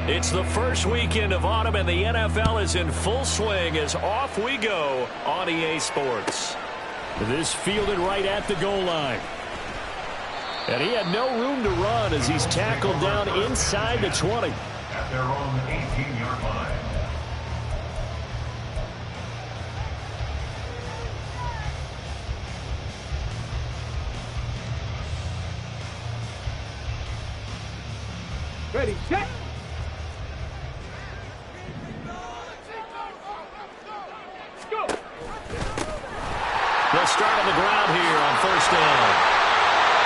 It's the first weekend of autumn, and the NFL is in full swing as off we go on EA Sports. This fielded right at the goal line. And he had no room to run as he's tackled down inside the 20. At their own 18-yard line. Ready, set. They'll start on the ground here on first down.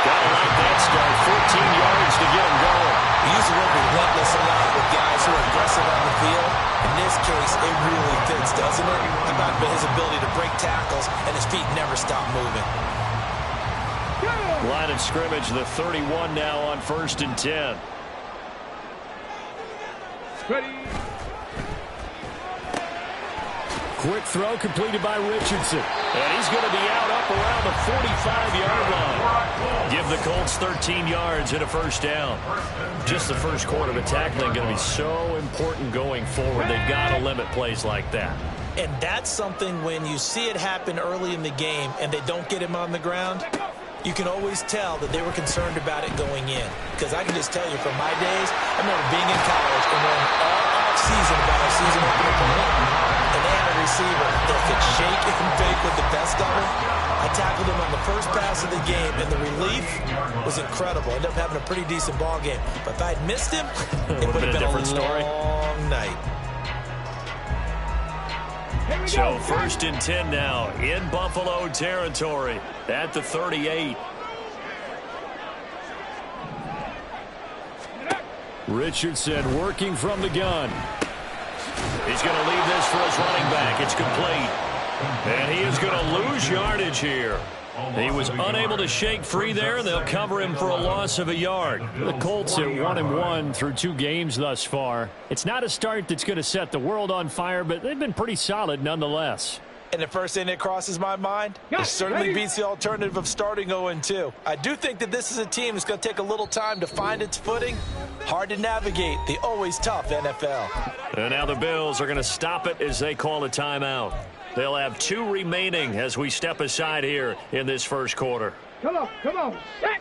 Gotta like that start. 14 yards to get him going. He used the word relentless a lot with guys who are aggressive on the field. In this case, it really fits, doesn't it? How about his ability to break tackles and his feet never stop moving? Line of scrimmage, the 31 now on first and 10. Ready. Quick throw completed by Richardson. And he's going to be out up around the 45-yard line. Give the Colts 13 yards and a first down. Just the first quarter, but tackling going to be so important going forward. They've got to limit plays like that. And that's something when you see it happen early in the game and they don't get him on the ground, you can always tell that they were concerned about it going in. Because I can just tell you from my days, I remember being in college and learning all off-season about our season opener opponent. And they had a receiver that could shake and bake with the best of them. I tackled him on the first pass of the game, and the relief was incredible. I ended up having a pretty decent ball game. But if I had missed him, it would have been a long night. So first and 10 now in Buffalo territory at the 38. Richardson working from the gun. He's going to leave this for his running back. It's complete. And he is going to lose yardage here. He was unable to shake free there, and they'll cover him for a loss of a yard. The Colts are 1-1 through 2 games thus far. It's not a start that's going to set the world on fire, but they've been pretty solid nonetheless. And the first thing that crosses my mind, it certainly beats the alternative of starting 0-2. I do think that this is a team that's going to take a little time to find its footing. Hard to navigate the always tough NFL. And now the Bills are going to stop it as they call a timeout. They'll have 2 remaining as we step aside here in this first quarter. Come on, come on. Set.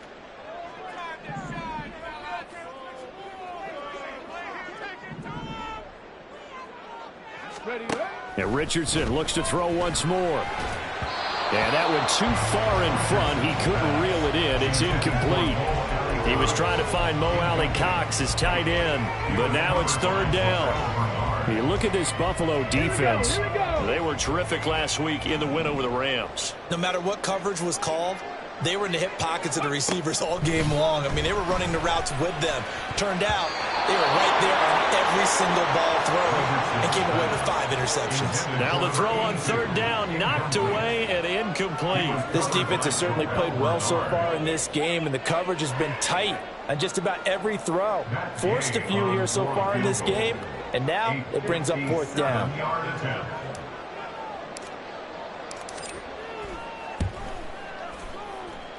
Ready, ready. And Richardson looks to throw once more. And that went too far in front. He couldn't reel it in. It's incomplete. He was trying to find Mo Alley Cox, his tight end, but now it's third down. You look at this Buffalo defense. They were terrific last week in the win over the Rams. No matter what coverage was called, they were in the hip pockets of the receivers all game long. I mean, they were running the routes with them. Turned out they were right there on every single ball thrown and came away with 5 interceptions. Now the throw on third down, knocked away and incomplete. This defense has certainly played well so far in this game, and the coverage has been tight on just about every throw. Forced a few here so far in this game, and now it brings up fourth down.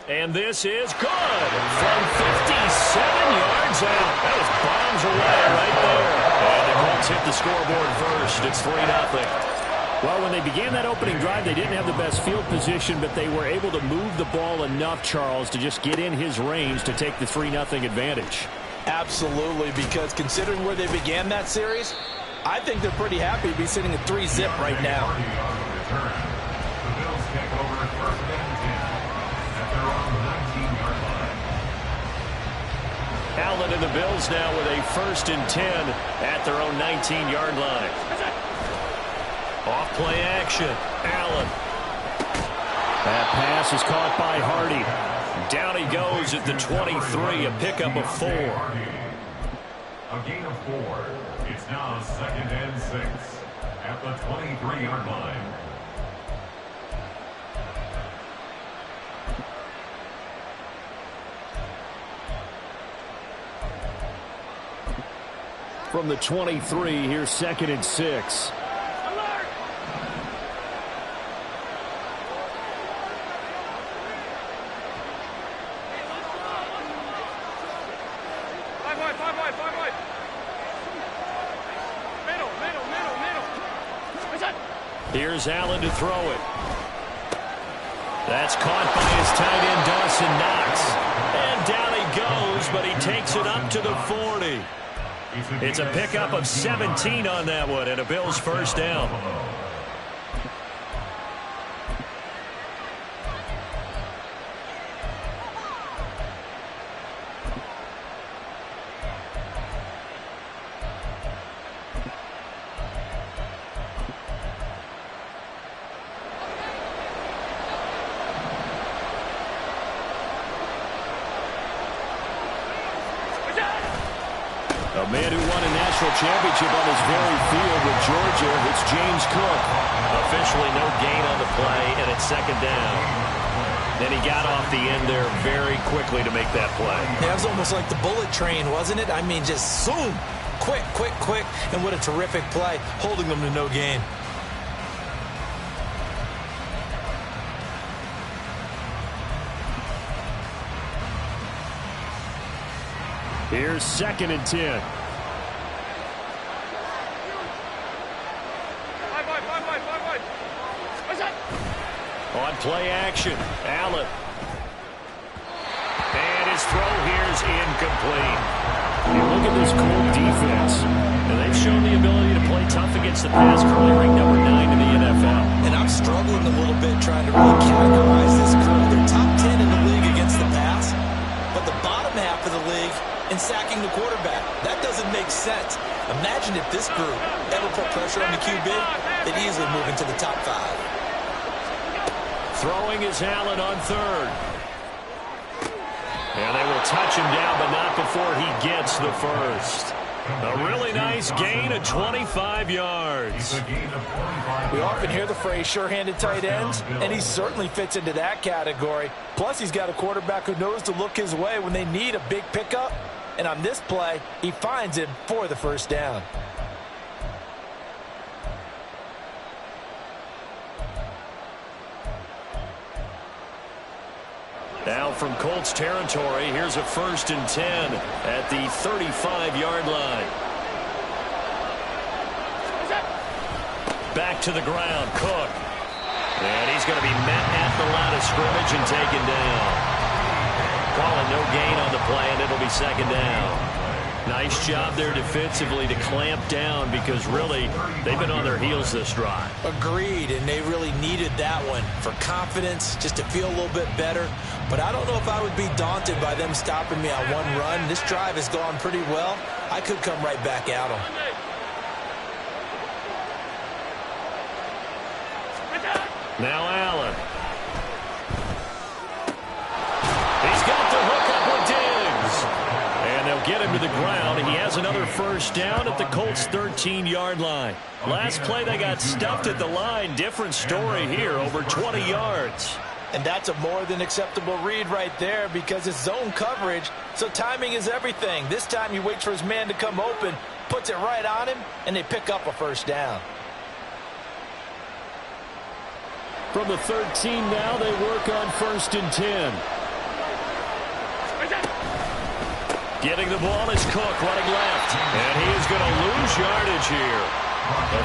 And this is good from 57 yards out. That was bombs away right there. And the Colts hit the scoreboard first. It's 3-0. Well, when they began that opening drive, they didn't have the best field position, but they were able to move the ball enough, Charles, to just get in his range to take the 3-0 advantage. Absolutely, because considering where they began that series, I think they're pretty happy to be sitting at 3-0 right now. The Bills take over first and 10 at their own 19-yard line. Allen and the Bills now with a first and 10 at their own 19-yard line. Off play action. Allen. That pass is caught by Hardy. Down he goes at the 23, a pickup of 4. A gain of 4. It's now 2nd and 6 at the 23-yard line. From the 23, here's 2nd and 6. Here's Allen to throw it. That's caught by his tight end, Dawson Knox. And down he goes, but he takes it up to the 40. It's a pickup of 17 on that one, and a Bills first down. A man who won a national championship on this very field with Georgia, it's James Cook. Officially no gain on the play, and it's second down. Then he got off the end there very quickly to make that play. Yeah, it was almost like the bullet train, wasn't it? I mean, just zoom. Quick, quick, quick. And what a terrific play, holding them to no gain. Here's second and 10. On play action, Allen. And his throw here is incomplete. You look at this Colt defense, and they've shown the ability to play tough against the pass, currently ranked number 9 in the NFL. And I'm struggling a little bit trying to really categorize this crew. They're top 10 in the league against the pass, but the bottom half of the league in sacking the quarterback. That doesn't make sense. Imagine if this group ever put pressure on the QB, they'd easily move into the top 5. Throwing is Allen on third. And they will touch him down, but not before he gets the first. A really nice gain of 25 yards. We often hear the phrase sure-handed tight ends, and he certainly fits into that category. Plus, he's got a quarterback who knows to look his way when they need a big pickup. And on this play, he finds him for the first down. Now from Colts territory, here's a first and 10 at the 35-yard line. Back to the ground, Cook. And he's going to be met at the line of scrimmage and taken down. Calling no gain on the play, and it'll be second down. Nice job there defensively to clamp down because really they've been on their heels this drive. Agreed, and they really needed that one for confidence, just to feel a little bit better. But I don't know if I would be daunted by them stopping me on one run. This drive has gone pretty well. I could come right back at them. Now Allen. He's got the hookup with Diggs. And they'll get him to the ground. He has another first down at the Colts' 13-yard line. Last play they got stuffed at the line. Different story here, over 20 yards. And that's a more than acceptable read right there because it's zone coverage, so timing is everything. This time he waits for his man to come open, puts it right on him, and they pick up a first down. From the 13 now, they work on first and 10. Getting the ball is Cook running left. And he is going to lose yardage here.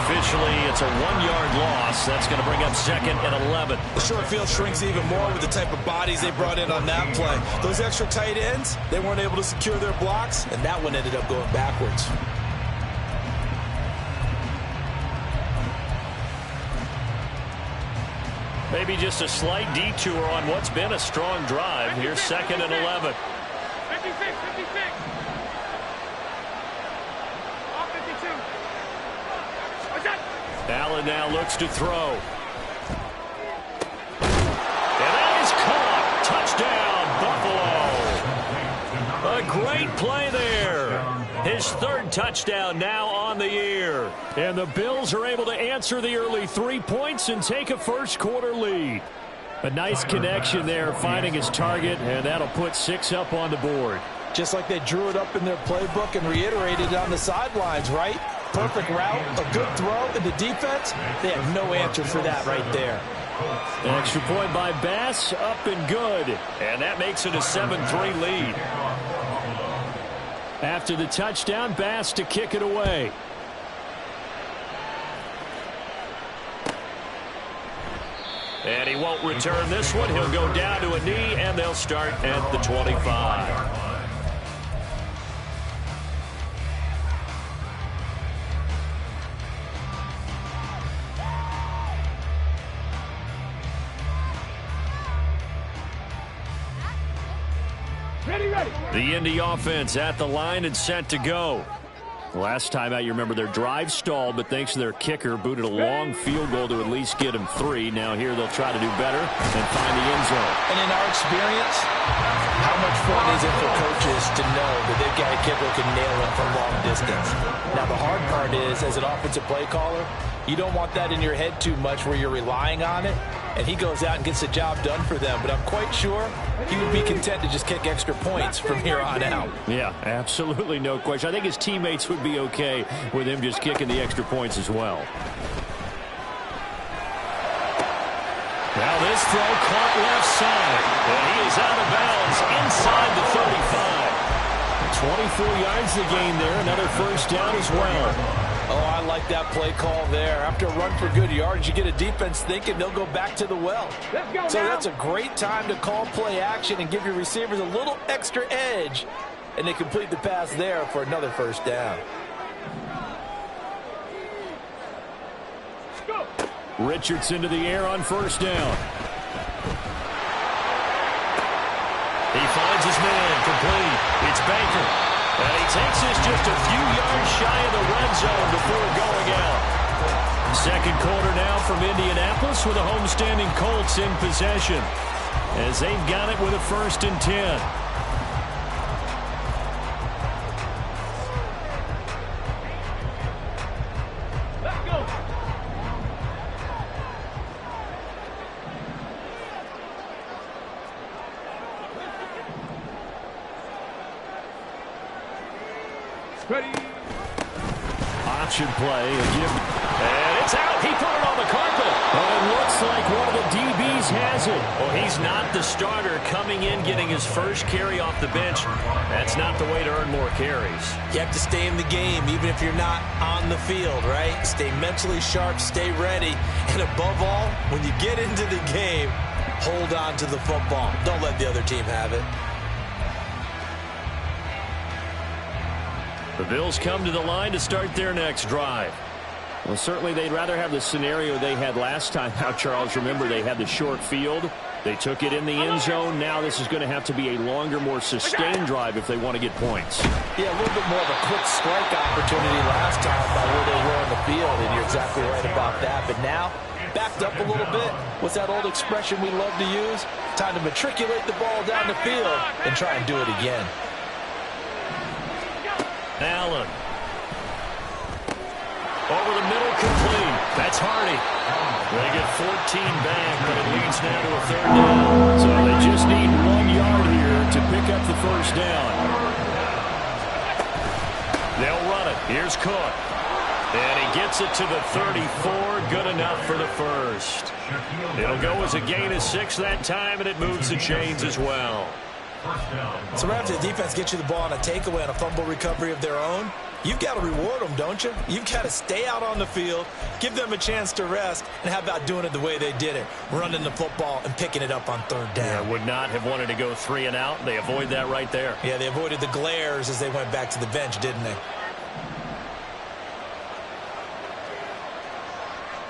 Officially, it's a 1-yard loss. That's going to bring up second and 11. The short field shrinks even more with the type of bodies they brought in on that play. Those extra tight ends, they weren't able to secure their blocks, and that one ended up going backwards. Maybe just a slight detour on what's been a strong drive. Here's second and 11. 56, 56. All 52. What's that? Allen now looks to throw. And that is caught. Touchdown, Buffalo. A great play there. His third touchdown now on the year. And the Bills are able to answer the early 3 points and take a first-quarter lead. A nice connection there, finding his target, and that'll put 6 up on the board. Just like they drew it up in their playbook and reiterated it on the sidelines, right? Perfect route, a good throw, and the defense, they have no answer for that right there. An extra point by Bass, up and good. And that makes it a 7-3 lead. After the touchdown, Bass to kick it away. And he won't return this one. He'll go down to a knee, and they'll start at the 25. The Indy offense at the line and set to go. Last time out, you remember their drive stalled, but thanks to their kicker, booted a long field goal to at least get them 3. Now here they'll try to do better and find the end zone. And in our experience, how much fun is it for coaches to know that they've got a kicker who can nail it from long distance? Now the hard part is, as an offensive play caller, you don't want that in your head too much where you're relying on it, and he goes out and gets the job done for them. But I'm quite sure he would be content to just kick extra points from here on out. Yeah, absolutely no question. I think his teammates would be okay with him just kicking the extra points as well. Now this throw caught left side, and he is out of bounds inside the 35. 24 yards to gain there, another first down as well. Oh, I like that play call there. After a run for good yards, you get a defense thinking they'll go back to the well. So that's a great time to call play action and give your receivers a little extra edge. And they complete the pass there for another first down. Richardson to the air on first down. He finds his man, complete. It's Baker. And he takes this just a few yards shy of the red zone before going out. Second quarter now from Indianapolis with the homestanding Colts in possession, as they've got it with a 1st and 10. Let's go. Ready. Option play. And it's out. He put it on the carpet. Oh, it looks like one of the DBs has it. Well, he's not the starter coming in, getting his first carry off the bench. That's not the way to earn more carries. You have to stay in the game, even if you're not on the field, right? Stay mentally sharp, stay ready. And above all, when you get into the game, hold on to the football. Don't let the other team have it. The Bills come to the line to start their next drive. Well, certainly they'd rather have the scenario they had last time out, Charles. Remember, they had the short field. They took it in the end zone. Now this is going to have to be a longer, more sustained drive if they want to get points. Yeah, a little bit more of a quick strike opportunity last time by where they were on the field, and you're exactly right about that. But now, backed up a little bit. What's that old expression we love to use? Time to matriculate the ball down the field and try and do it again. Allen. Over the middle, complete. That's Hardy. They get 14 back, but it leads now to a 3rd down. So they just need 1 yard here to pick up the first down. They'll run it. Here's Cook. And he gets it to the 34. Good enough for the first. It'll go as a gain of 6 that time, and it moves the chains as well. So after the defense gets you the ball on a takeaway on a fumble recovery of their own, you've got to reward them, don't you? You've got to stay out on the field, give them a chance to rest, and how about doing it the way they did it, running the football and picking it up on 3rd down. Yeah, would not have wanted to go 3 and out. They avoid that right there. Yeah, they avoided the glares as they went back to the bench, didn't they?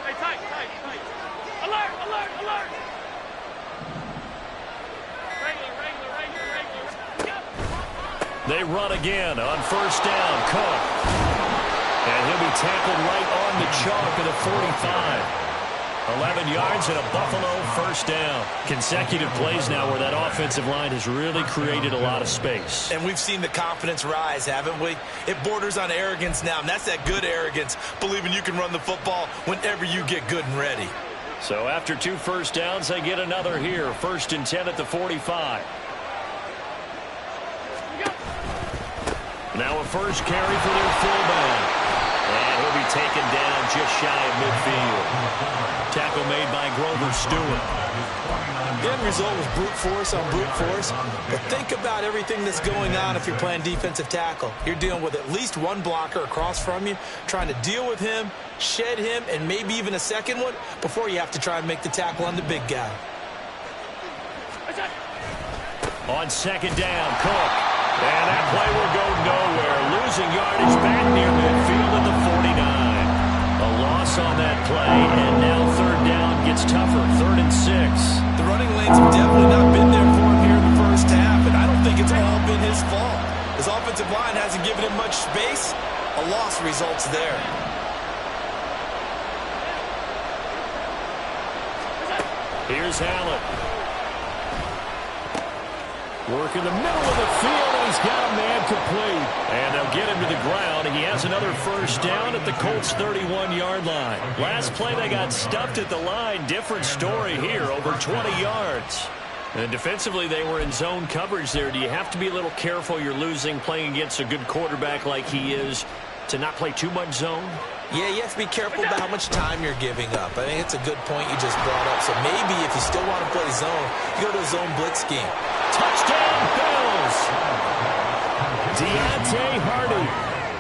Hey, tight. Alert. They run again on first down. Cook. And he'll be tackled right on the chalk of the 45. 11 yards and a Buffalo first down. Consecutive plays now where that offensive line has really created a lot of space. And we've seen the confidence rise, haven't we? It borders on arrogance now, and that's that good arrogance, believing you can run the football whenever you get good and ready. So after 2 first downs, they get another here. 1st and 10 at the 45. Now a first carry for their fullback. And he'll be taken down just shy of midfield. Tackle made by Grover Stewart. The end result was brute force on brute force. But think about everything that's going on if you're playing defensive tackle. You're dealing with at least one blocker across from you, trying to deal with him, shed him, and maybe even a second one before you have to try and make the tackle on the big guy. On second down, Cook. And that play will go nowhere. Losing yardage back near midfield at the 49. A loss on that play, and now third down gets tougher, 3rd and 6. The running lanes have definitely not been there for him here in the first half, and I don't think it's all been his fault. His offensive line hasn't given him much space. A loss results there. Here's Allen. Work in the middle of the field, and he's got a man complete. And they'll get him to the ground. He has another first down at the Colts' 31-yard line. Last play, they got stuffed at the line. Different story here, over 20 yards. And defensively, they were in zone coverage there. Do you have to be a little careful? You're losing, playing against a good quarterback like he is, to not play too much zone? Yeah, you have to be careful about how much time you're giving up. I think it's a good point you just brought up. So maybe if you still want to play zone, you go to a zone blitz scheme. Touchdown, Bills! Deontay Hardy,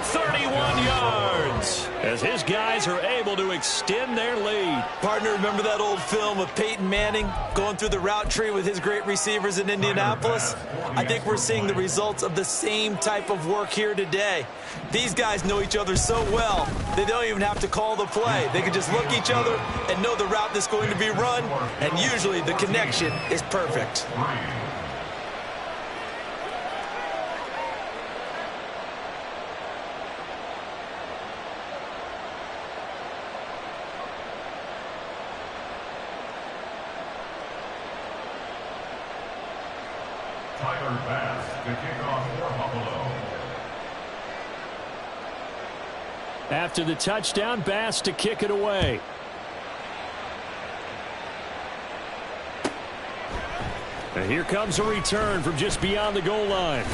31 yards, as his guys are able to extend their lead. Partner, remember that old film of Peyton Manning going through the route tree with his great receivers in Indianapolis? I think we're seeing the results of the same type of work here today. These guys know each other so well, they don't even have to call the play. They can just look each other and know the route that's going to be run, and usually the connection is perfect. After the touchdown, Bass to kick it away. And here comes a return from just beyond the goal line.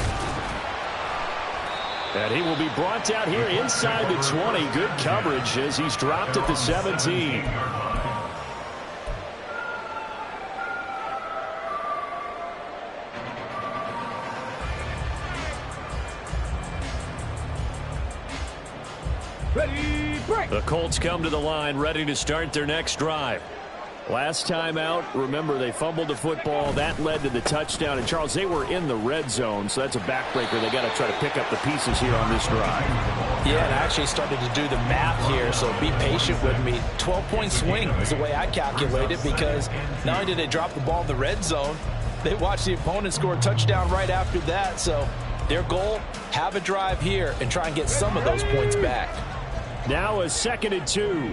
And he will be brought out here inside the 20. Good coverage as he's dropped at the 17. Ready, break. The Colts come to the line ready to start their next drive. Last time out, remember, they fumbled the football. That led to the touchdown. And, Charles, they were in the red zone, so that's a backbreaker. They got to try to pick up the pieces here on this drive. Yeah, and I actually started to do the math here, so be patient with me. 12-point swing is the way I calculate it, because not only did they drop the ball in the red zone, they watched the opponent score a touchdown right after that. So their goal, have a drive here and try and get some of those points back. Now a 2nd and 2.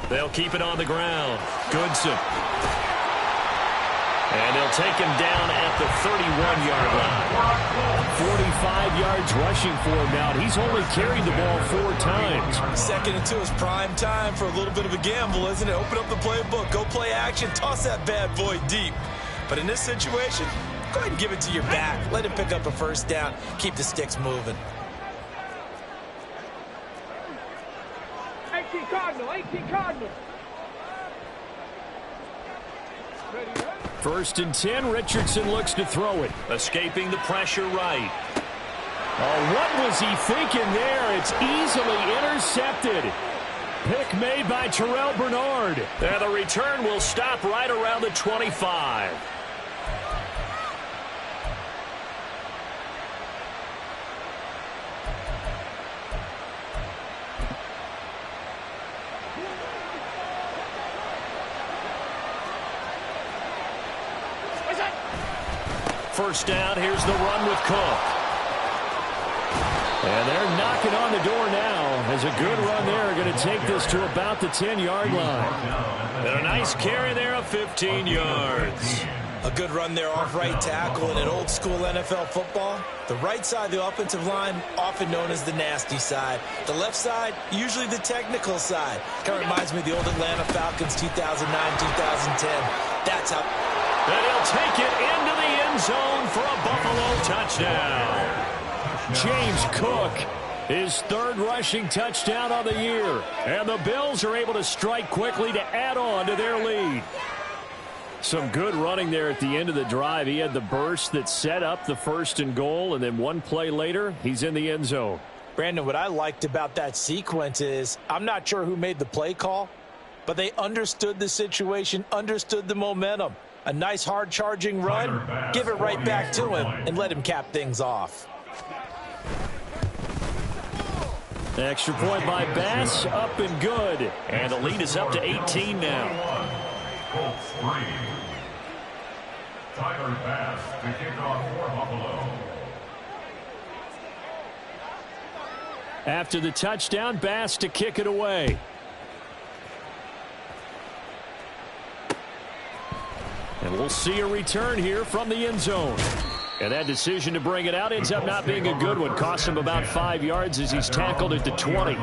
They'll keep it on the ground. Goodson. And they'll take him down at the 31-yard line. 45 yards rushing for him now. He's only carried the ball 4 times. 2nd and 2 is prime time for a little bit of a gamble, isn't it? Open up the playbook. Go play action. Toss that bad boy deep. But in this situation, go ahead and give it to your back. Let him pick up a first down. Keep the sticks moving. 18 Cardinal, 18 Cardinal. Ready, ready. 1st and 10, Richardson looks to throw it. Escaping the pressure right. Oh, what was he thinking there? It's easily intercepted. Pick made by Terrell Bernard. And the return will stop right around the 25. First down, here's the run with Cook. And they're knocking on the door now as a good run there. Going to take this to about the 10-yard line. And a nice carry there of 15 yards. A good run there off right tackle in an old school NFL football. The right side of the offensive line, often known as the nasty side. The left side, usually the technical side. Kind of reminds me of the old Atlanta Falcons 2009-2010. That's how. And he'll take it into the end zone for a Buffalo touchdown. James Cook His third rushing touchdown on the year. And the Bills are able to strike quickly to add on to their lead. Some good running there at the end of the drive. He had the burst that set up the 1st and goal, and then one play later, he's in the end zone. Brandon, what I liked about that sequence is I'm not sure who made the play call, but they understood the situation, understood the momentum. A nice hard-charging run, give it right back to him, and let him cap things off. Extra point by Bass, up and good. And the lead is up to 18 now. Colts 3. Tyler Bass to kick off for Buffalo. After the touchdown, Bass to kick it away. And we'll see a return here from the end zone. And that decision to bring it out ends up not being a good one. Cost him about 5 yards as he's tackled at the 20.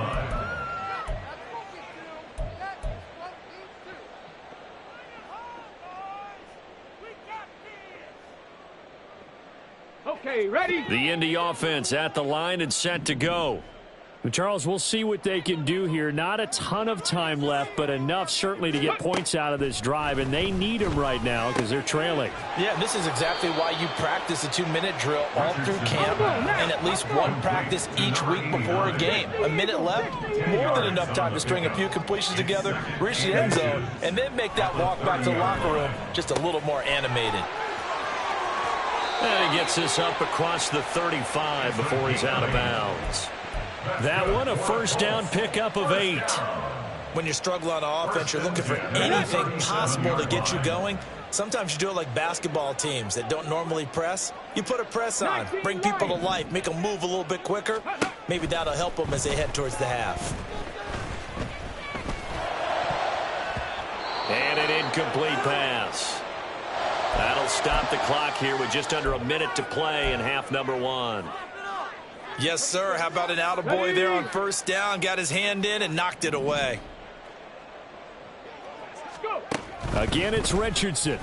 Okay, ready? The Indy offense at the line and set to go. But Charles, we'll see what they can do here. Not a ton of time left, but enough certainly to get points out of this drive, and they need them right now because they're trailing. Yeah, this is exactly why you practice a 2-minute drill all through camp and at least one practice each week before a game. A minute left, more than enough time to string a few completions together, reach the end zone, and then make that walk back to the locker room just a little more animated. And he gets this up across the 35 before he's out of bounds. That one, a first down pickup of 8. When you struggle on offense, you're looking for anything possible to get you going. Sometimes you do it like basketball teams that don't normally press. You put a press on, bring people to life, make them move a little bit quicker. Maybe that'll help them as they head towards the half. And an incomplete pass. That'll stop the clock here with just under a minute to play in half number 1. Yes, sir. How about an attaboy there on first down? Got his hand in and knocked it away. Again, it's Richardson.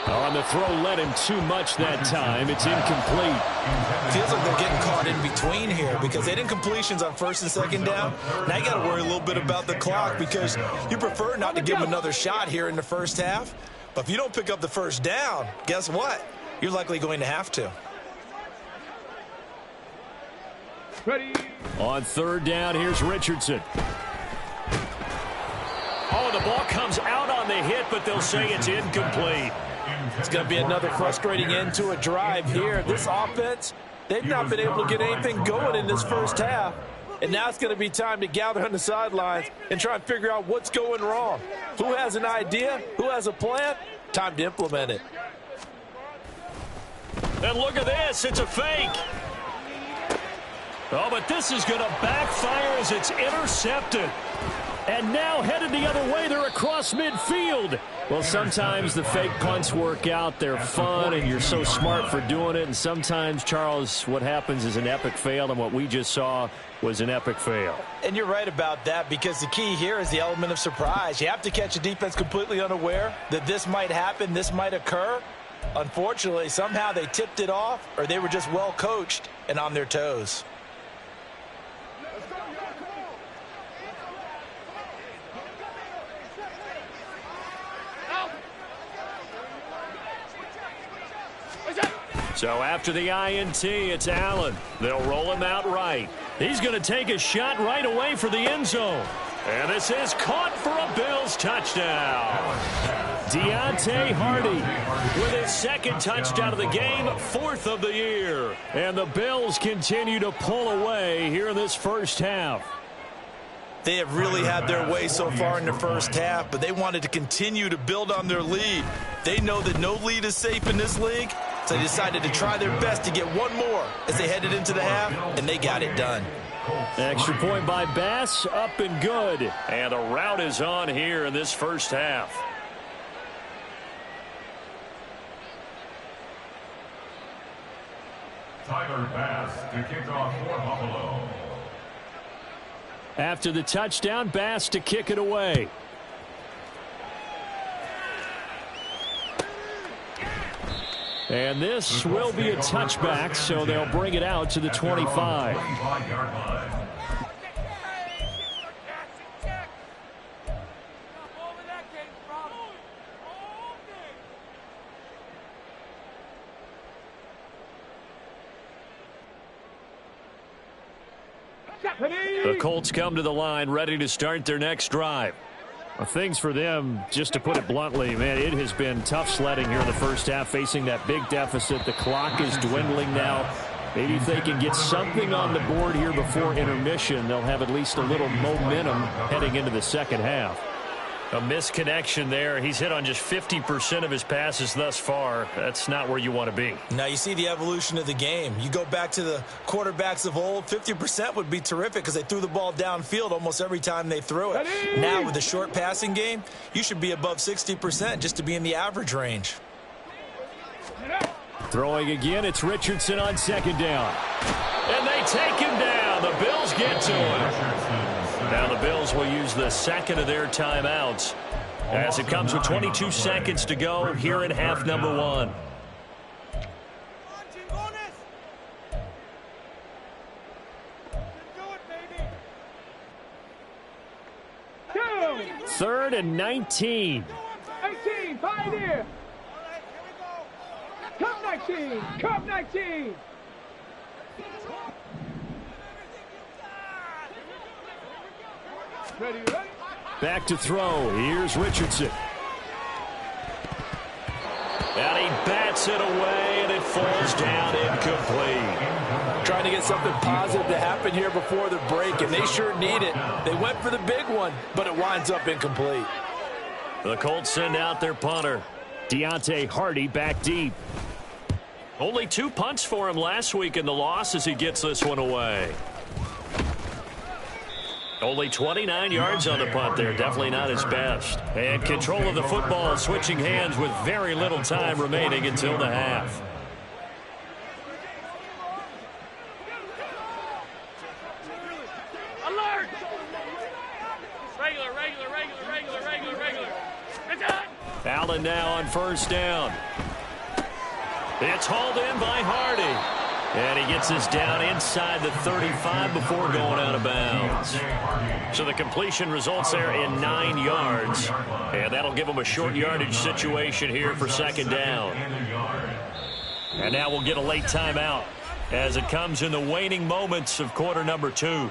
On the throw, led him too much that time. It's incomplete. Feels like they're getting caught in between here because they didn't completions on first and second down. Now you got to worry a little bit about the clock because you prefer not to give them another shot here in the first half. But if you don't pick up the first down, guess what? You're likely going to have to. Ready? On third down, here's Richardson. Oh, the ball comes out on the hit, but they'll say it's incomplete. It's going to be another frustrating end to a drive here. This offense, they've not been able to get anything going in this first half. And now it's going to be time to gather on the sidelines and try and figure out what's going wrong. Who has an idea? Who has a plan? Time to implement it. And look at this. It's a fake. Oh, but this is going to backfire as it's intercepted. And now headed the other way. They're across midfield. Well, sometimes the fake punts work out. They're fun, and you're so smart for doing it. And sometimes, Charles, what happens is an epic fail, and what we just saw was an epic fail. And you're right about that because the key here is the element of surprise. You have to catch a defense completely unaware that this might happen, this might occur. Unfortunately, somehow they tipped it off, or they were just well coached and on their toes. So after the INT, it's Allen. They'll roll him out right. He's going to take a shot right away for the end zone. And this is caught for a Bills touchdown. Deontay Hardy with his second touchdown of the game, 4th of the year. And the Bills continue to pull away here in this first half. They have really had their way so far in the first half, but they wanted to continue to build on their lead. They know that no lead is safe in this league, so they decided to try their best to get one more as they headed into the half, and they got it done. Extra point by Bass, up and good. And a rout is on here in this first half. Tyler Bass to kick off for Buffalo. After the touchdown, Bass to kick it away. And this will be a touchback, so they'll bring it out to the 25. The Colts come to the line, ready to start their next drive. Well, things for them, just to put it bluntly, man, it has been tough sledding here in the first half, facing that big deficit. The clock is dwindling now. Maybe if they can get something on the board here before intermission, they'll have at least a little momentum heading into the second half. A misconnection there. He's hit on just 50% of his passes thus far. That's not where you want to be. Now you see the evolution of the game. You go back to the quarterbacks of old, 50% would be terrific because they threw the ball downfield almost every time they threw it. Now with the short passing game, you should be above 60% just to be in the average range. Throwing again, it's Richardson on second down. And they take him down. The Bills get to him. Now the Bills will use the second of their timeouts as it comes with 22 seconds to go here in half number one. Third and 19. 18, Pioneer. Cup 19, Cup 19. Ready, ready. Back to throw. Here's Richardson. And he bats it away, and it falls down incomplete. Trying to get something positive to happen here before the break, and they sure need it. They went for the big one, but it winds up incomplete. The Colts send out their punter. Deontay Hardy back deep. Only 2 punts for him last week in the loss as he gets this one away. Only 29 yards on the punt there. Definitely not his best. And control of the football switching hands with very little time remaining until the half. Alert! Regular. Allen now on first down. It's hauled in by Hardy. And he gets this down inside the 35 before going out of bounds. So the completion results there in 9 yards. And that'll give him a short yardage situation here for second down. And now we'll get a late timeout as it comes in the waning moments of quarter number 2.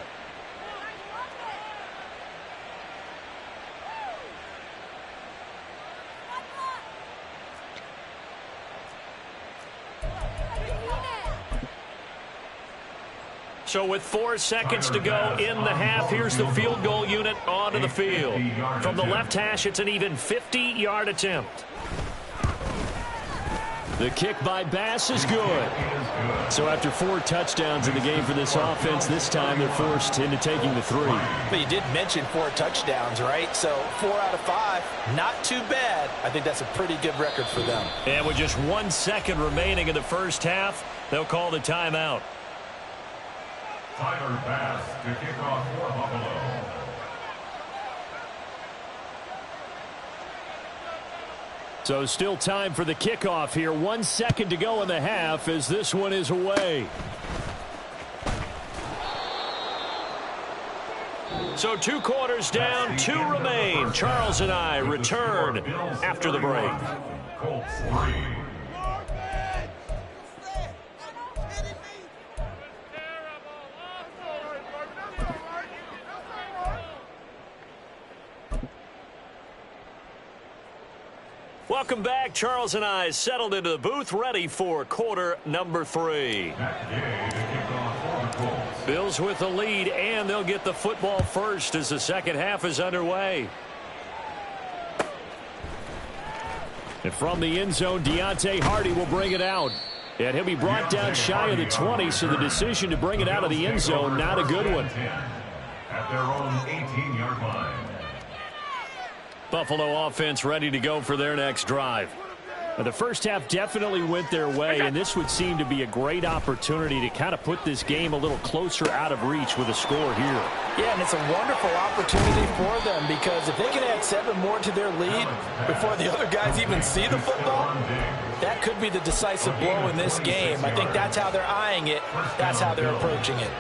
So with 4 seconds to go in the half, here's the field goal unit onto the field. From the left hash, it's an even 50-yard attempt. The kick by Bass is good. So after 4 touchdowns in the game for this offense, this time they're forced into taking the 3. But you did mention 4 touchdowns, right? So 4 out of 5, not too bad. I think that's a pretty good record for them. And with just 1 second remaining in the first half, they'll call the timeout. Tyler Bass to kick off for Buffalo. So still time for the kickoff here. 1 second to go in the half as this one is away. So 2 quarters down, 2 remain. Charles and I return after the break. Colts 3. Welcome back. Charles and I settled into the booth, ready for quarter number 3. Bills with the lead, and they'll get the football first as the second half is underway. And from the end zone, Deontay Hardy will bring it out. And he'll be brought down shy of the 20, so the decision to bring it out of the end zone, not a good one. At their own 18-yard line. Buffalo offense ready to go for their next drive. The first half definitely went their way, and this would seem to be a great opportunity to kind of put this game a little closer out of reach with a score here. Yeah, and it's a wonderful opportunity for them because if they can add 7 more to their lead before the other guys even see the football, that could be the decisive blow in this game. I think that's how they're eyeing it. That's how they're approaching it.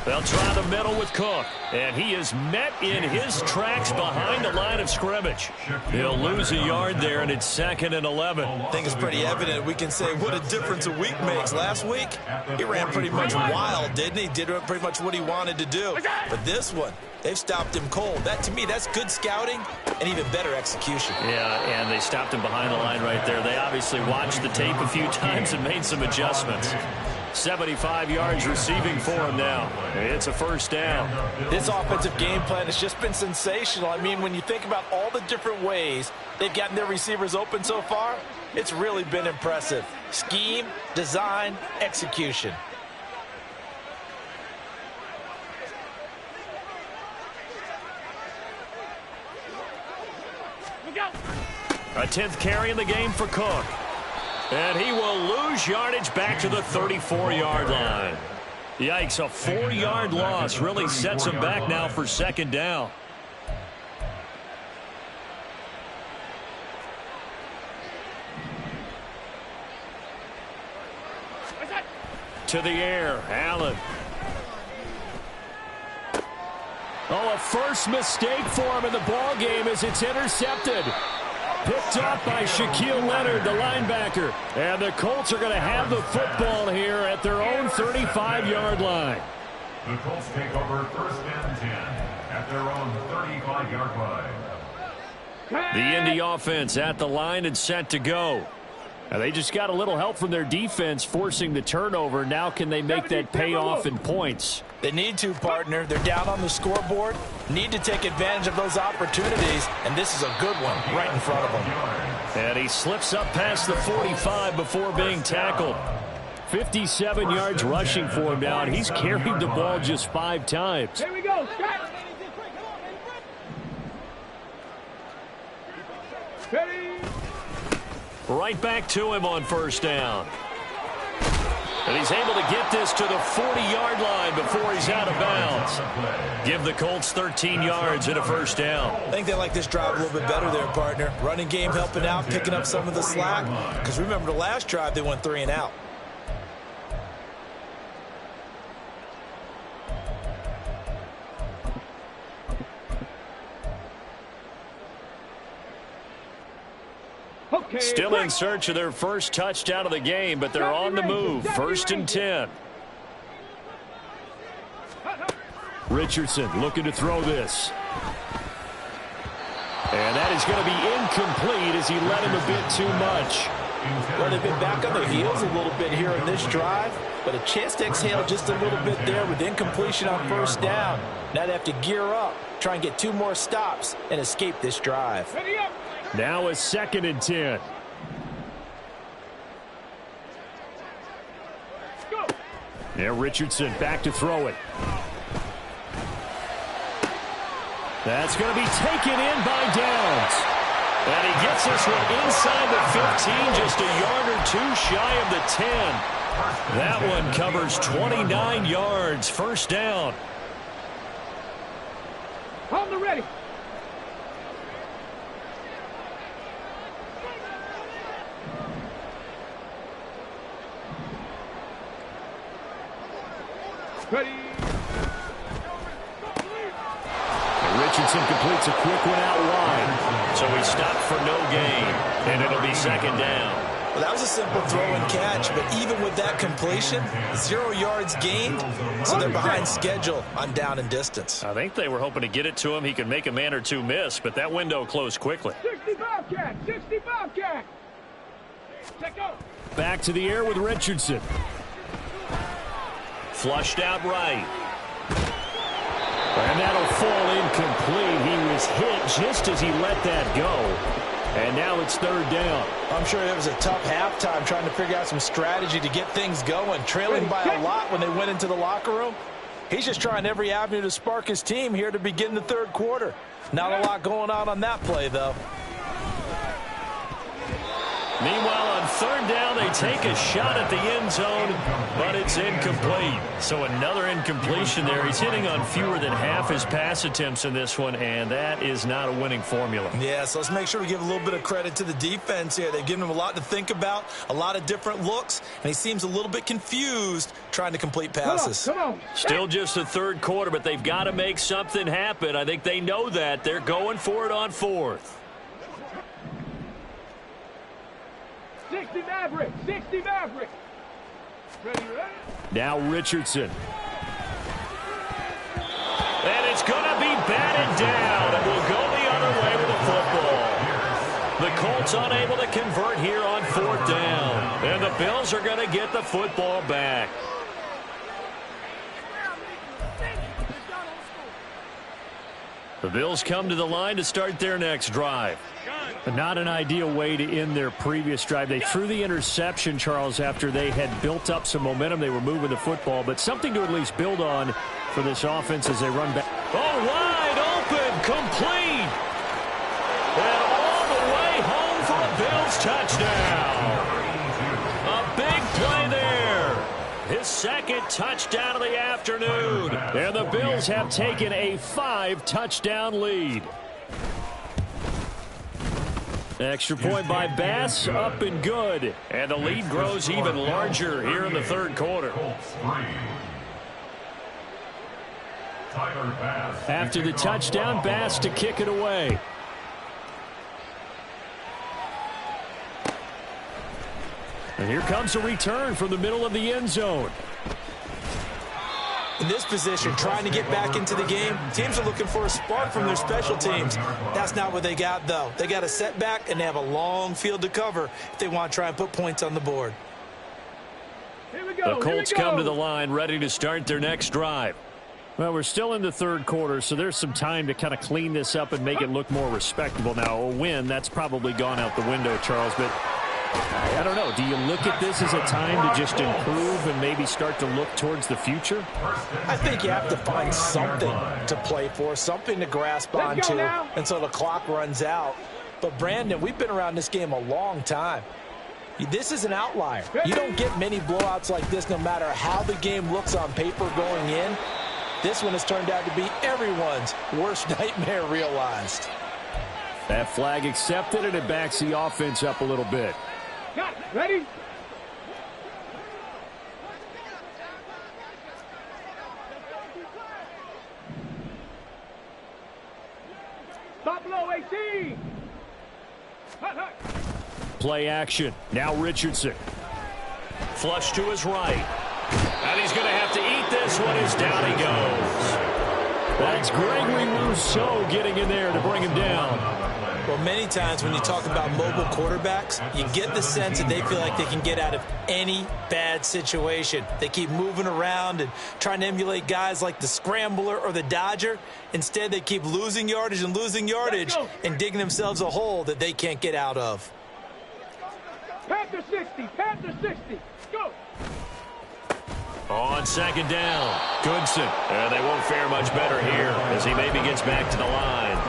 They'll try the middle with Cook, and he is met in his tracks behind the line of scrimmage. He'll lose a yard there, and it's 2nd and 11. I think it's pretty evident. We can say what a difference a week makes. Last week, he ran pretty much wild, didn't he? Did pretty much what he wanted to do. But this one, they've stopped him cold. That, to me, that's good scouting and even better execution. Yeah, and they stopped him behind the line right there. They obviously watched the tape a few times and made some adjustments. 75 yards receiving for him now. It's a first down. This offensive game plan has just been sensational. I mean, when you think about all the different ways they've gotten their receivers open so far, it's really been impressive. Scheme, design, execution. A 10th carry in the game for Cook. And he will lose yardage back to the 34-yard line. Yikes, a 4-yard loss really sets him back now for 2nd down. To the air, Allen. Oh, a first mistake for him in the ball game as it's intercepted. Picked off by Shaquille Leonard, the linebacker. And the Colts are going to have the football here at their own 35-yard line. The Colts take over 1st and 10 at their own 35-yard line. The Indy offense at the line and set to go. Now they just got a little help from their defense forcing the turnover. Now can they make that pay off in points? They need to, partner. They're down on the scoreboard. Need to take advantage of those opportunities, and this is a good one right in front of them. And he slips up past the 45 before being tackled. 57 yards rushing for him now, and he's carried the ball just 5 times. Here we go. Scott. Ready. Right back to him on 1st down. And he's able to get this to the 40-yard line before he's out of bounds. Give the Colts 13 yards and a 1st down. I think they like this drive a little bit better there, partner. Running game helping out, picking up some of the slack. Because remember the last drive, they went 3 and out. Okay, Still in search of their first touchdown of the game, but they're on the move. 1st and 10. Richardson looking to throw this. And that is going to be incomplete as he led him a bit too much. Well, they've been back on their heels a little bit here in this drive, but a chance to exhale just a little bit there with incompletion on 1st down. Now they have to gear up, try and get 2 more stops, and escape this drive. Ready up. Now a 2nd and 10. Go. Now Richardson back to throw it. That's going to be taken in by Downs. And he gets this one inside the 15, just a yard or 2 shy of the 10. That one covers 29 yards. 1st down. On the ready. Ready. And Richardson completes a quick one out wide. So he stopped for no gain. And it'll be 2nd down. Well, that was a simple throw and catch, but even with that completion, 0 yards gained, so they're behind schedule on down and distance. I think they were hoping to get it to him. He could make a man or 2 miss, but that window closed quickly. 60 Bobcat. 60 Bobcat. Let go. Back to the air with Richardson. Flushed out right. And that'll fall incomplete. He was hit just as he let that go. And now it's 3rd down. I'm sure it was a tough halftime trying to figure out some strategy to get things going. Trailing by a lot when they went into the locker room. He's just trying every avenue to spark his team here to begin the 3rd quarter. Not a lot going on that play, though. Meanwhile, on third down, they take a shot at the end zone, but it's incomplete. So another incompletion there. He's hitting on fewer than half his pass attempts in this one, and that is not a winning formula. Yeah, so let's make sure we give a little bit of credit to the defense here. They've given him a lot to think about, a lot of different looks, and he seems a little bit confused trying to complete passes. Come on. Still just the third quarter, but they've got to make something happen. I think they know that. They're going for it on fourth. 60 Maverick. 60 Maverick. Ready? Now Richardson. And it's going to be batted down, and we'll go the other way with the football. The Colts unable to convert here on fourth down, and the Bills are going to get the football back. The Bills come to the line to start their next drive. But not an ideal way to end their previous drive. They threw the interception, Charles, after they had built up some momentum. They were moving the football, but something to at least build on for this offense as they run back. Oh, wide open, complete. And all the way home for a Bills touchdown. A big play there. His second touchdown of the afternoon. And the Bills have taken a 5-touchdown lead. Extra point by Bass, up and good. And the lead grows even larger here in the third quarter. After the touchdown, Bass to kick it away. And here comes a return from the middle of the end zone. In this position, trying to get back into the game, teams are looking for a spark from their special teams. That's not what they got, though. They got a setback, and they have a long field to cover if they want to try and put points on the board. Here we go. The Colts come to the line ready to start their next drive. Well, we're still in the third quarter, so there's some time to kind of clean this up and make it look more respectable. Now, a win, that's probably gone out the window, Charles, but I don't know. Do you look at this as a time to just improve and maybe start to look towards the future? I think you have to find something to play for, something to grasp onto until the clock runs out. But, Brandon, we've been around this game a long time. This is an outlier. You don't get many blowouts like this no matter how the game looks on paper going in. This one has turned out to be everyone's worst nightmare realized. That flag accepted, and it backs the offense up a little bit. Got it. Ready? Stop low, 18. Hut, hut. Play action. Now Richardson. Flush to his right. And he's going to have to eat this one as down he goes. That's Gregory Rousseau getting in there to bring him down. Well, many times when you talk about mobile quarterbacks, you get the sense that they feel like they can get out of any bad situation. They keep moving around and trying to emulate guys like the Scrambler or the Dodger. Instead, they keep losing yardage and digging themselves a hole that they can't get out of. Panther 60. Panther 60. Go. On second down, Goodson. And they won't fare much better here as he maybe gets back to the line.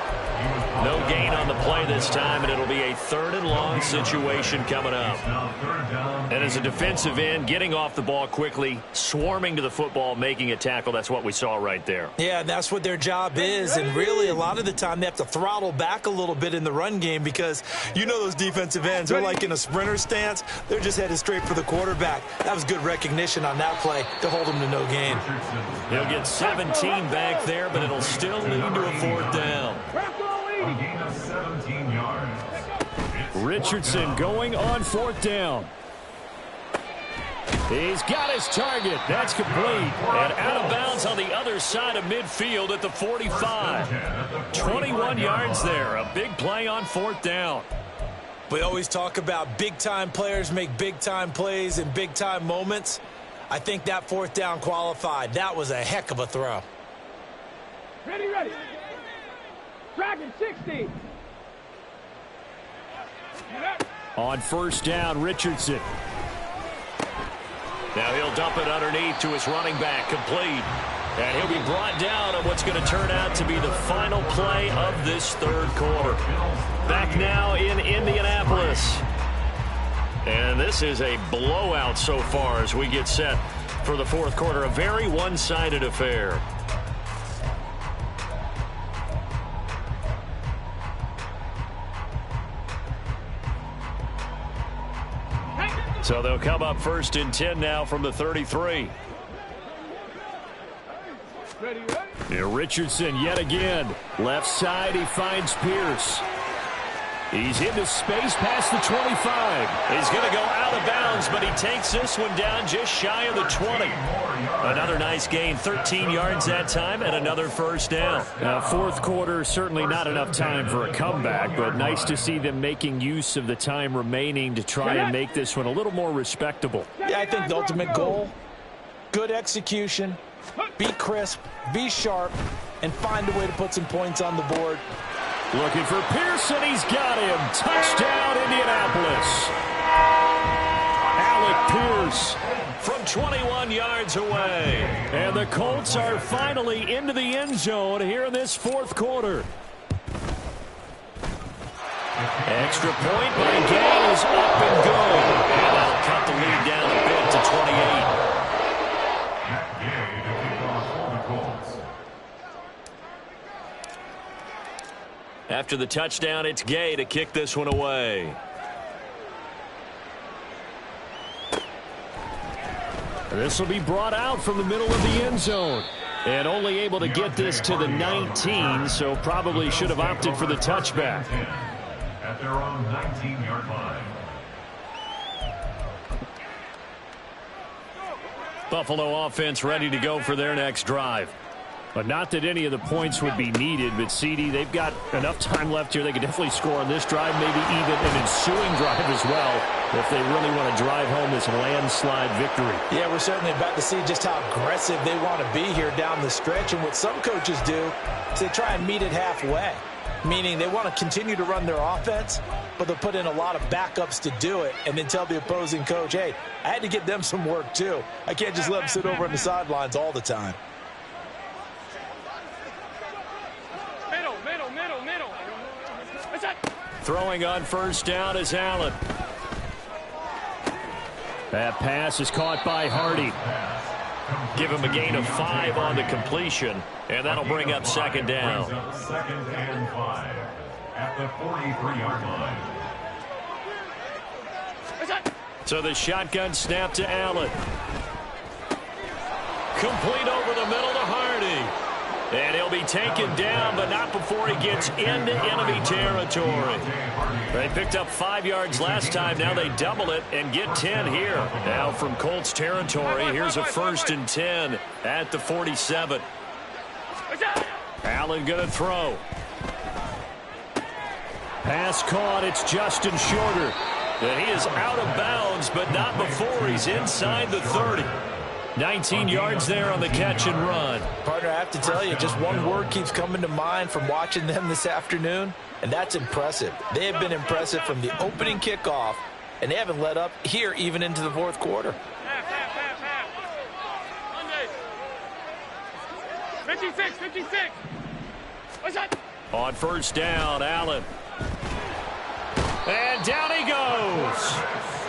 No gain on the play this time, and it'll be a third and long situation coming up. And as a defensive end, getting off the ball quickly, swarming to the football, making a tackle, that's what we saw right there. Yeah, that's what their job is, and really a lot of the time they have to throttle back a little bit in the run game because you know those defensive ends are like in a sprinter stance. They're just headed straight for the quarterback. That was good recognition on that play to hold him to no gain. He'll get 17 back there, but it'll still lead to a fourth down. A gain of 17 yards. Richardson going on fourth down. He's got his target. That's complete. And out of bounds on the other side of midfield at the 45. 21 yards there. A big play on fourth down. We always talk about big-time players make big-time plays in big-time moments. I think that fourth down qualified. That was a heck of a throw. Ready, ready. Dragon 60. On first down, Richardson. Now he'll dump it underneath to his running back, complete. And he'll be brought down on what's going to turn out to be the final play of this third quarter. Back now in Indianapolis. And this is a blowout so far as we get set for the fourth quarter. A very one-sided affair. So they'll come up 1st and 10 now from the 33. Here Richardson yet again. Left side, he finds Pierce. He's into space past the 25. He's going to go out of bounds, but he takes this one down just shy of the 20. Another nice gain, 13 yards that time, and another first down. Now, fourth quarter, certainly not enough time for a comeback, but nice to see them making use of the time remaining to try and make this one a little more respectable. Yeah, I think the ultimate goal, good execution, be crisp, be sharp, and find a way to put some points on the board. Looking for Pearson. He's got him. Touchdown, Indianapolis. Alec Pierce from 21 yards away. And the Colts are finally into the end zone here in this fourth quarter. Extra point by Gay is up and good. And that'll cut the lead down a bit to 28. After the touchdown, it's Gay to kick this one away. This will be brought out from the middle of the end zone. And only able to get this to the 19, so probably should have opted for the touchback. At their own 19-yard line. Buffalo offense ready to go for their next drive. But not that any of the points would be needed, but CD, they've got enough time left here. They could definitely score on this drive, maybe even an ensuing drive as well, if they really want to drive home this landslide victory. Yeah, we're certainly about to see just how aggressive they want to be here down the stretch. And what some coaches do is they try and meet it halfway, meaning they want to continue to run their offense, but they'll put in a lot of backups to do it and then tell the opposing coach, hey, I had to get them some work too. I can't just let them sit over on the sidelines all the time. Throwing on first down is Allen. That pass is caught by Hardy. Give him a gain of 5 on the completion, and that'll bring up second down. Second and 5 at the 43-yard line. So the shotgun snap to Allen. Complete over the middle to Hardy. And he'll be taken down, but not before he gets into enemy territory. They picked up 5 yards last time. Now they double it and get 10 here. Now from Colts territory, here's a 1st and 10 at the 47. Allen going to throw. Pass caught. It's Justin Shorter. And he is out of bounds, but not before he's inside the 30. 19 yards there on the catch and run. Partner, I have to tell you, just one word keeps coming to mind from watching them this afternoon, and that's impressive. They have been impressive from the opening kickoff, and they haven't let up here even into the fourth quarter. 56. What's that? On first down, Allen. And down he goes.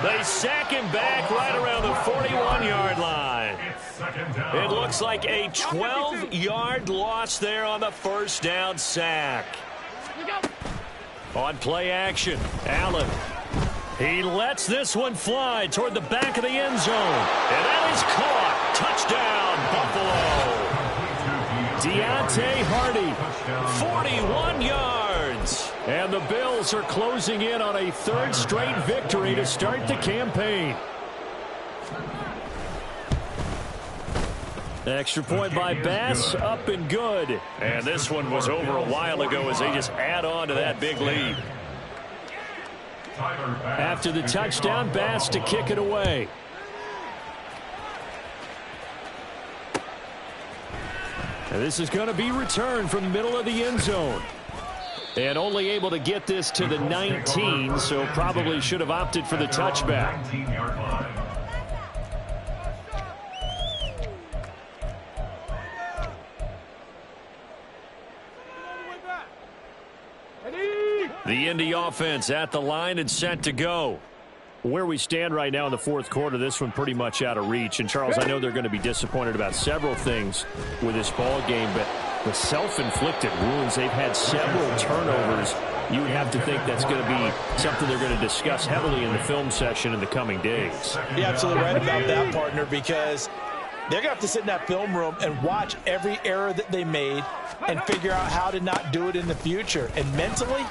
They sack him back right around the 41-yard line. It looks like a 12-yard loss there on the first down sack. On play action, Allen. He lets this one fly toward the back of the end zone. And that is caught. Touchdown, Buffalo. Deontay Hardy, 41 yards. And the Bills are closing in on a 3rd straight victory to start the campaign. Extra point by Bass, up and good. And this one was over a while ago as they just add on to that big lead. After the touchdown, Bass to kick it away. And this is going to be returned from the middle of the end zone. And only able to get this to the 19, so probably should have opted for the touchback. The Indy offense at the line and set to go. Where we stand right now in the fourth quarter, this one pretty much out of reach. And, Charles, I know they're going to be disappointed about several things with this ball game, but the self-inflicted wounds, they've had several turnovers. You would have to think that's going to be something they're going to discuss heavily in the film session in the coming days. You're absolutely right about that, partner, because they're going to have to sit in that film room and watch every error that they made and figure out how to not do it in the future. And mentally,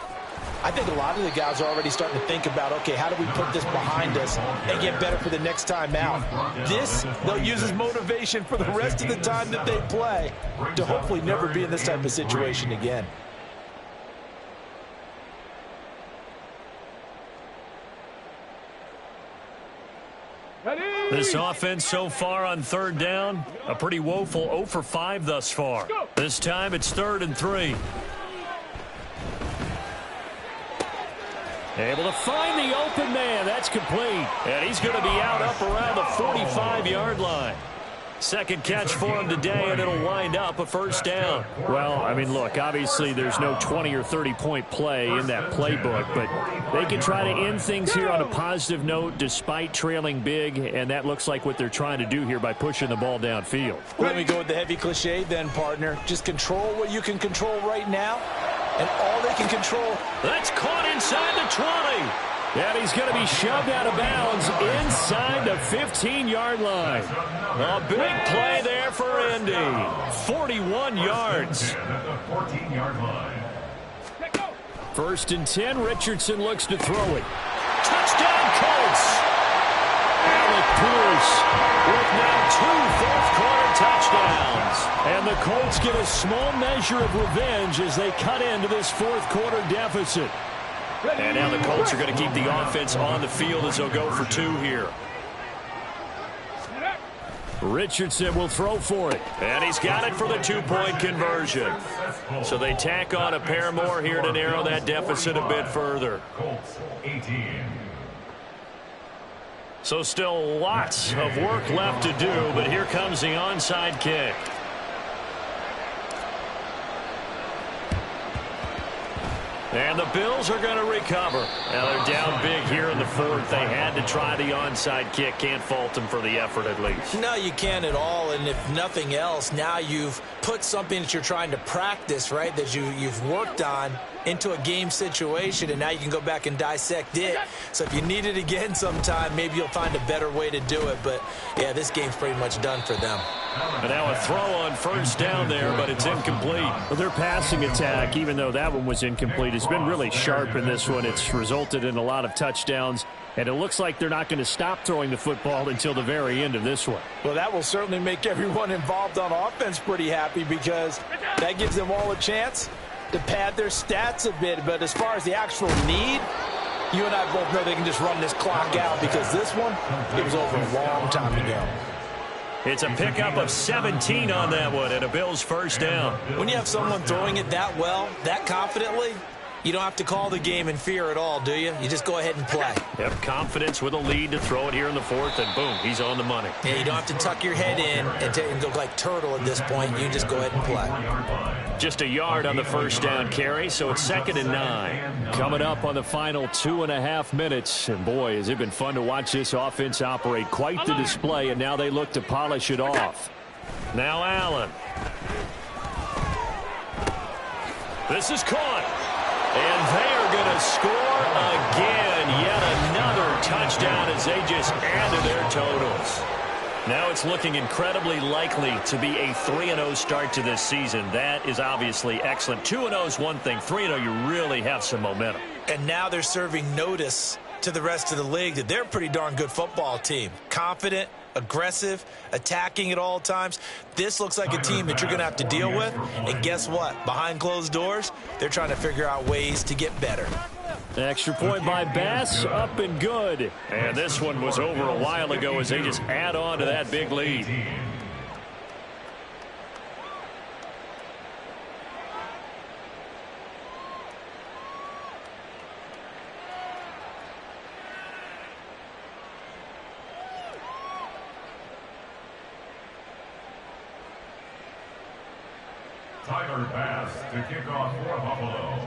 I think a lot of the guys are already starting to think about, okay, how do we put this behind us and get better for the next time out? This, they'll use as motivation for the rest of the time that they play to hopefully never be in this type of situation again. This offense so far on third down, a pretty woeful 0 for 5 thus far. This time it's 3rd and 3. Able to find the open man. That's complete. And he's going to be out up around the 45-yard line. Second catch for him today, and it'll wind up a first down. Well, I mean, look, obviously there's no 20 or 30-point play in that playbook, but they can try to end things here on a positive note despite trailing big, and that looks like what they're trying to do here by pushing the ball downfield. Let me go with the heavy cliche then, partner. Just control what you can control right now, and all they can control. That's caught inside the 20. And he's going to be shoved out of bounds inside the 15-yard line. A big play there for Indy. 41 yards. 14-yard line. 1st and 10. Richardson looks to throw it. Touchdown, Colts. Alec Pierce with now 2 fourth-quarter touchdowns. And the Colts get a small measure of revenge as they cut into this fourth-quarter deficit. And now the Colts are going to keep the offense on the field as they'll go for 2 here. Richardson will throw for it. And he's got it for the 2-point conversion. So they tack on a pair more here to narrow that deficit a bit further. Colts 18. So still lots of work left to do, but here comes the onside kick. And the Bills are going to recover. Now they're down big here in the 4th. They had to try the onside kick. Can't fault them for the effort at least. No, you can't at all. And if nothing else, now you've put something that you're trying to practice, right, that you've worked on into a game situation, and now you can go back and dissect it. So if you need it again sometime, maybe you'll find a better way to do it. But, yeah, this game's pretty much done for them. And now a throw on first down there, but it's incomplete. Well, their passing attack, even though that one was incomplete, has been really sharp in this one. It's resulted in a lot of touchdowns, and it looks like they're not going to stop throwing the football until the very end of this one. Well, that will certainly make everyone involved on offense pretty happy because that gives them all a chance to pad their stats a bit. But as far as the actual need, you and I both know they can just run this clock out because this one, it was over a long time ago. It's a pickup of 17 on that one and a Bills first down. When you have someone throwing it that well, that confidently, you don't have to call the game in fear at all, do you? You just go ahead and play. Yep, confidence with a lead to throw it here in the 4th, and boom, he's on the money. Yeah, you don't have to tuck your head in and go like turtle at this point. You just go ahead and play. Just a yard on the first down carry, so it's 2nd and 9. Coming up on the final 2.5 minutes. And, boy, has it been fun to watch this offense operate. Quite the display, and now they look to polish it off. Now Allen. This is caught. And they are going to score again. Yet another touchdown as they just add to their totals. Now it's looking incredibly likely to be a 3-0 start to this season. That is obviously excellent. 2-0 is one thing. 3-0, you really have some momentum. And now they're serving notice to the rest of the league that they're a pretty darn good football team. Confident, aggressive, attacking at all times. This looks like a team that you're going to have to deal with. And guess what? Behind closed doors, they're trying to figure out ways to get better. Extra point by Bass, up and good. And this one was over a while ago as they just add on to that big lead. Tyler Bass to kick off for Buffalo.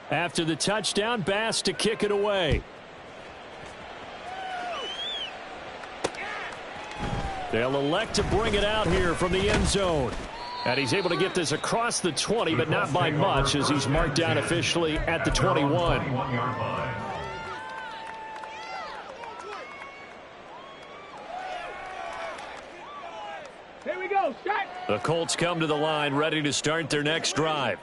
After the touchdown, Bass to kick it away. They'll elect to bring it out here from the end zone. And he's able to get this across the 20, but not by much, as he's marked down officially at the 21. Here we go, set. The Colts come to the line, ready to start their next drive.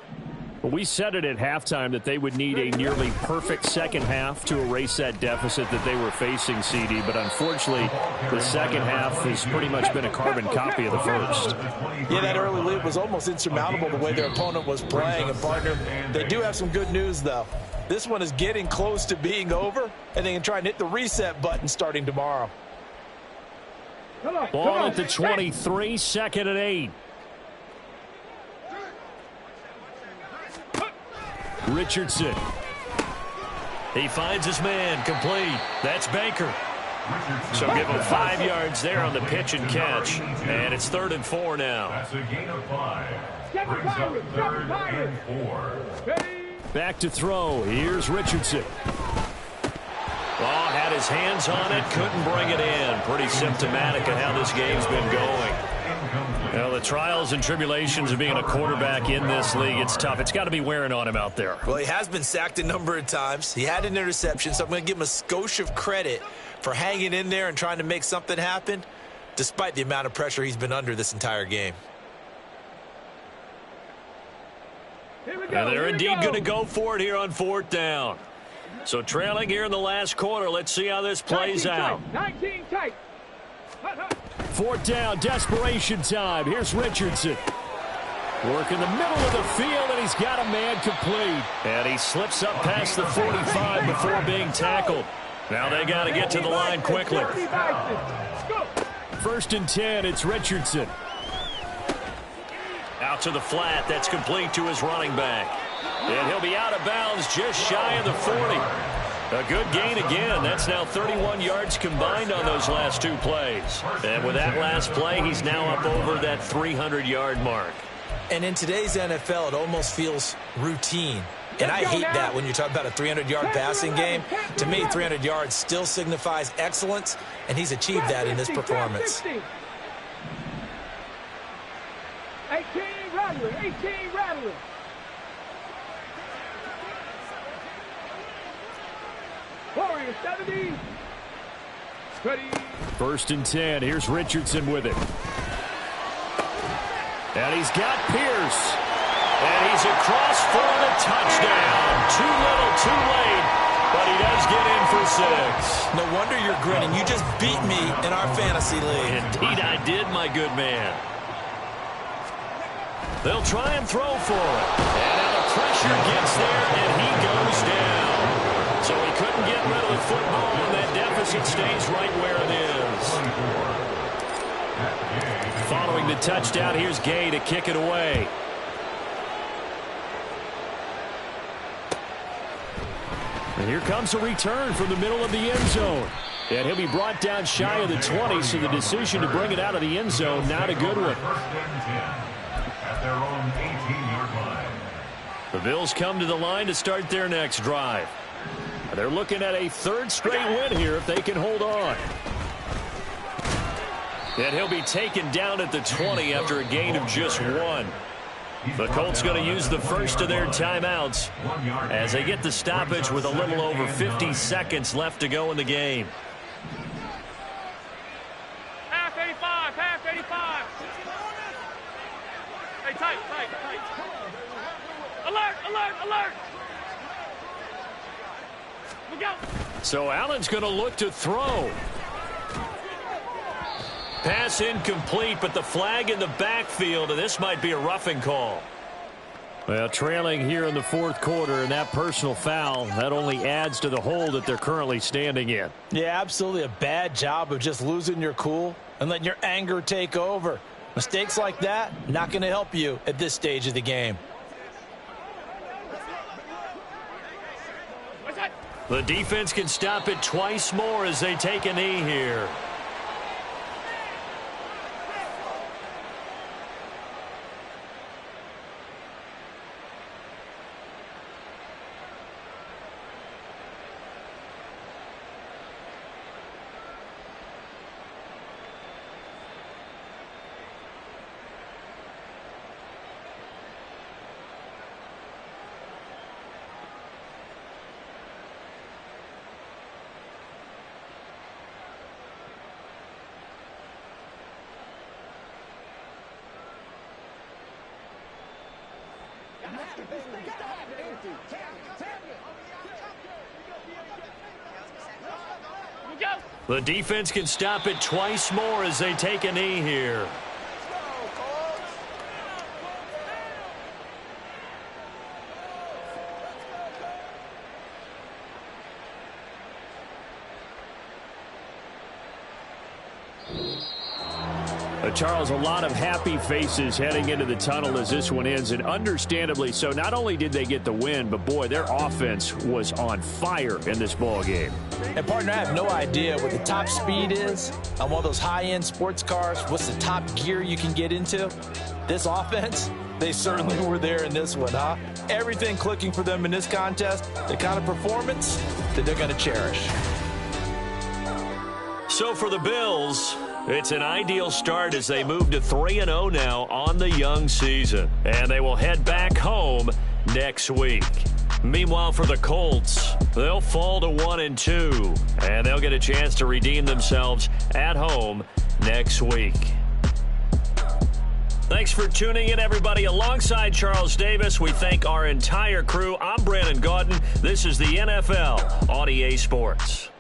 Well, we said it at halftime that they would need a nearly perfect second half to erase that deficit that they were facing, CD. But unfortunately, the second half has pretty much been a carbon copy of the first. Yeah, that early lead was almost insurmountable the way their opponent was playing. And, partner, they do have some good news, though. This one is getting close to being over, and they can try and hit the reset button starting tomorrow. Ball at the 23, 2nd and 8. Richardson. He finds his man, complete. That's Baker. So give him 5 yards there on the pitch and catch. And it's 3rd and 4 now. That's a gain of 5. Brings up 3rd and 4. Back to throw. Here's Richardson. Oh, had his hands on it, couldn't bring it in. Pretty symptomatic of how this game's been going. Well, the trials and tribulations of being a quarterback in this league, it's tough. It's got to be wearing on him out there. Well, he has been sacked a number of times. He had an interception, so I'm going to give him a skosh of credit for hanging in there and trying to make something happen, despite the amount of pressure he's been under this entire game. And they're indeed going to go for it here on 4th down. So trailing here in the last quarter. Let's see how this plays out. 19 tight. 4th down, desperation time. Here's Richardson. Work in the middle of the field, and he's got a man complete. And he slips up past the 45 before being tackled. Now they got to get to the line quickly. 1st and 10, it's Richardson. Out to the flat, that's complete to his running back. And he'll be out of bounds just shy of the 40. A good gain again. That's now 31 yards combined on those last 2 plays. And with that last play, he's now up over that 300-yard mark. And in today's NFL, it almost feels routine. And I hate that when you talk about a 300-yard passing game. To me, 300 yards still signifies excellence, and he's achieved that in this performance. 18 rattler, 18 rattler. Warrior 70. Ready. 1st and 10. Here's Richardson with it. And he's got Pierce. And he's across for the touchdown. Too little, too late. But he does get in for 6. No wonder you're grinning. You just beat me in our fantasy league. Indeed I did, my good man. They'll try and throw for it. And now the pressure gets there, and he goes down. So he couldn't get rid of the football, and that deficit stays right where it is. Following the touchdown, here's Gay to kick it away. And here comes a return from the middle of the end zone. And he'll be brought down shy of the 20, so the decision to bring it out of the end zone, not a good one. 1st and 10 at their own 18-yard line. The Bills come to the line to start their next drive. They're looking at a 3rd straight win here if they can hold on. And he'll be taken down at the 20 after a gain of just 1. The Colts going to use the first of their timeouts as they get the stoppage with a little over 50 seconds left to go in the game. Half 85, half 85. Hey, tight. Alert, alert, alert. Look out. So Allen's going to look to throw. Pass incomplete, but the flag in the backfield, and this might be a roughing call. Well, trailing here in the 4th quarter, and that personal foul, that only adds to the hole that they're currently standing in. Yeah, absolutely a bad job of just losing your cool and letting your anger take over. Mistakes like that, not going to help you at this stage of the game. The defense can stop it twice more as they take a knee here. The defense can stop it twice more as they take a knee here. Charles, a lot of happy faces heading into the tunnel as this one ends, and understandably so. Not only did they get the win, but boy, their offense was on fire in this ball game. And partner, I have no idea what the top speed is on one of those high-end sports cars. What's the top gear you can get into? This offense, they certainly were there in this one, huh? Everything clicking for them in this contest, the kind of performance that they're going to cherish. So for the Bills, it's an ideal start as they move to 3-0 now on the young season. And they will head back home next week. Meanwhile, for the Colts, they'll fall to 1-2. And they'll get a chance to redeem themselves at home next week. Thanks for tuning in, everybody. Alongside Charles Davis, we thank our entire crew. I'm Brandon Gaudin. This is the NFL on EA Sports.